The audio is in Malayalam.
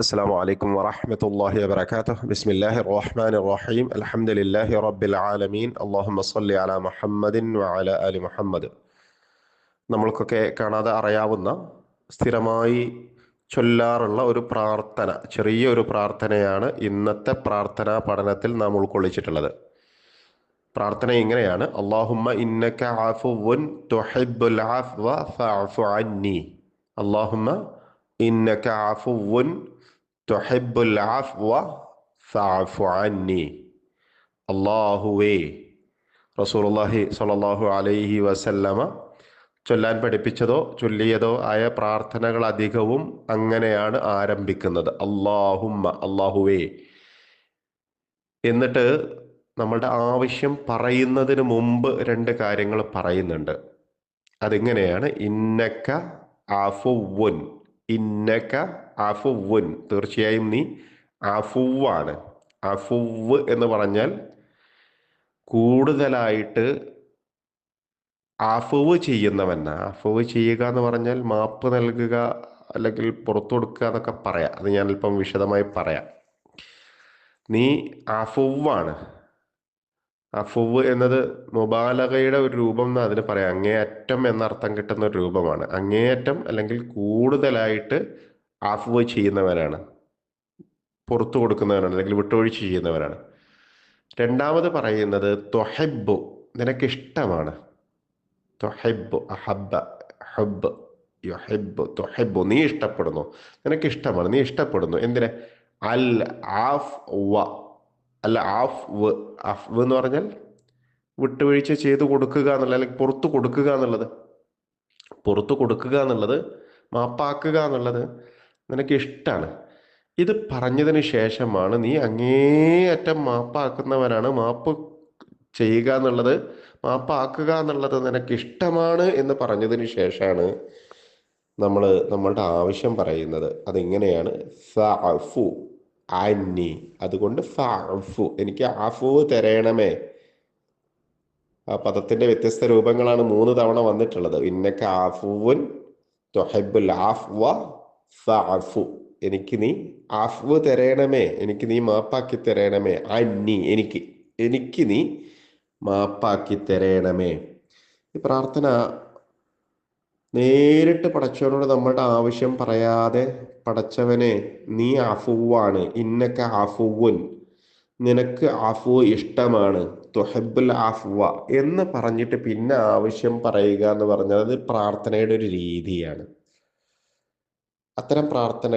السلام عليكم ورحمة الله وبركاته. بسم الله الرحمن الرحيم. الحمد لله رب العالمين. اللهم صل على محمد وعلى آل محمد. നമ്മൾക്കൊക്കെ കാണാതെ അറിയാവുന്ന സ്ഥിരമായി ചൊല്ലാറുള്ള ഒരു പ്രാർത്ഥന, ചെറിയൊരു പ്രാർത്ഥനയാണ് ഇന്നത്തെ പ്രാർത്ഥനാ പഠനത്തിൽ നാം ഉൾക്കൊള്ളിച്ചിട്ടുള്ളത്. പ്രാർത്ഥന ഇങ്ങനെയാണ്: അല്ലാഹുമ്മ ഇന്നക അഫുവ്വുൻ തുഹിബ്ബുൽ അഫ്വ ഫഅഫു അന്നി. അല്ലാഹുമ്മ ഇന്നക അഫുവ്വുൻ തുഹിബ്ബുൽ അഫ്വ ഫഅഫു അന്നി. അല്ലാഹുവേ, റസൂലുള്ളാഹി സ്വല്ലല്ലാഹു അലൈഹി വസല്ലമ ചൊല്ലാൻ പഠിപ്പിച്ചതോ ചൊല്ലിയതോ ആയ പ്രാർത്ഥനകൾ അധികവും അങ്ങനെയാണ് ആരംഭിക്കുന്നത്. അല്ലാഹുമ്മ, അല്ലാഹുവേ. എന്നിട്ട് നമ്മളുടെ ആവശ്യം പറയുന്നതിന് മുമ്പ് രണ്ട് കാര്യങ്ങൾ പറയുന്നുണ്ട്. അതിങ്ങനെയാണ്: ഇന്നക അഫുവ്വുൻ. ഇന്നക അഫുവ്വുൻ, തീർച്ചയായും നീ അഫുവാണ്. അഫുവ് എന്ന് പറഞ്ഞാൽ കൂടുതലായിട്ട് അഫുവ് ചെയ്യുന്നവൻ. അഫുവ് ചെയ്യുക എന്ന് പറഞ്ഞാൽ മാപ്പ് നൽകുക, അല്ലെങ്കിൽ പുറത്തു കൊടുക്കുക എന്നൊക്കെ പറയാം. അത് ഞാൻ അല്പം വിശദമായി പറയാം. നീ അഫുവാണ്. അഫുവ് എന്നത് മുബാലഗയുടെ ഒരു രൂപം എന്ന് അതിന് പറയാം. അങ്ങേയറ്റം എന്നർത്ഥം കിട്ടുന്ന ഒരു രൂപമാണ്. അങ്ങേയറ്റം അല്ലെങ്കിൽ കൂടുതലായിട്ട് അഫുവ് ചെയ്യുന്നവനാണ്, പുറത്തു കൊടുക്കുന്നവനാണ്, അല്ലെങ്കിൽ വിട്ടുവീഴ്ച ചെയ്യുന്നവനാണ്. രണ്ടാമത് പറയുന്നത് തൊഹബ്ബു, നിനക്കിഷ്ടമാണ്. തൊഹബ്ബു, അഹബ്ബ, ഹബ്ബ്, യുഹിബ്ബു, തൊഹബ്ബു, നീ ഇഷ്ടപ്പെടുന്നു, നിനക്കിഷ്ടമാണ്, നീ ഇഷ്ടപ്പെടുന്നു. എന്തിനെ? അൽ ആഫ് വ, അല്ല ആഫ്. അഫ് എന്ന് പറഞ്ഞാൽ വിട്ടുവീഴ്ച ചെയ്തു കൊടുക്കുക എന്നുള്ള, അല്ലെങ്കിൽ പുറത്തു കൊടുക്കുക എന്നുള്ളത്. പുറത്തു കൊടുക്കുക എന്നുള്ളത്, മാപ്പാക്കുക എന്നുള്ളത് നിനക്ക് ഇഷ്ടമാണ്. ഇത് പറഞ്ഞതിന് ശേഷമാണ് നീ അങ്ങേയറ്റം മാപ്പാക്കുന്നവനാണ്, മാപ്പ് ചെയ്യുക എന്നുള്ളത്, മാപ്പാക്കുക എന്നുള്ളത് നിനക്ക് ഇഷ്ടമാണ് എന്ന് പറഞ്ഞതിന് ശേഷമാണ് നമ്മൾ നമ്മളുടെ ആവശ്യം പറയുന്നത്. അതിങ്ങനെയാണ്: ഫഅഫു അന്നി. അതുകൊണ്ട് ഫഅഫു, എനിക്ക് അഫു തരണമേ. ആ പദത്തിന്റെ വ്യത്യസ്ത രൂപങ്ങളാണ് 3 തവണ വന്നിട്ടുള്ളത്. ഇന്നക അഫുവുൻ തുഹിബ്ബുൽ അഫ്വ ഫഅഫു. എനിക്ക് നീ അഫ്വ് തരണമേ, എനിക്ക് നീ മാപ്പാക്കി തരണമേ. അന്നി, എനിക്ക് നീ മാപ്പാക്കി തരണമേ. ഈ പ്രാർത്ഥന നേരിട്ട് പടച്ചവനോട് നമ്മളുടെ ആവശ്യം പറയാതെ, പടച്ചവനെ നീ അഫുവാണ്, ഇന്നക അഫുവുൻ, നിനക്ക് അഫു ഇഷ്ടമാണ്, തുഹിബ്ബുൽ അഫ്വ എന്ന് പറഞ്ഞിട്ട് പിന്നെ ആവശ്യം പറയുക എന്ന് പറഞ്ഞത് പ്രാർത്ഥനയുടെ ഒരു രീതിയാണ്. അത്തരം പ്രാർത്ഥന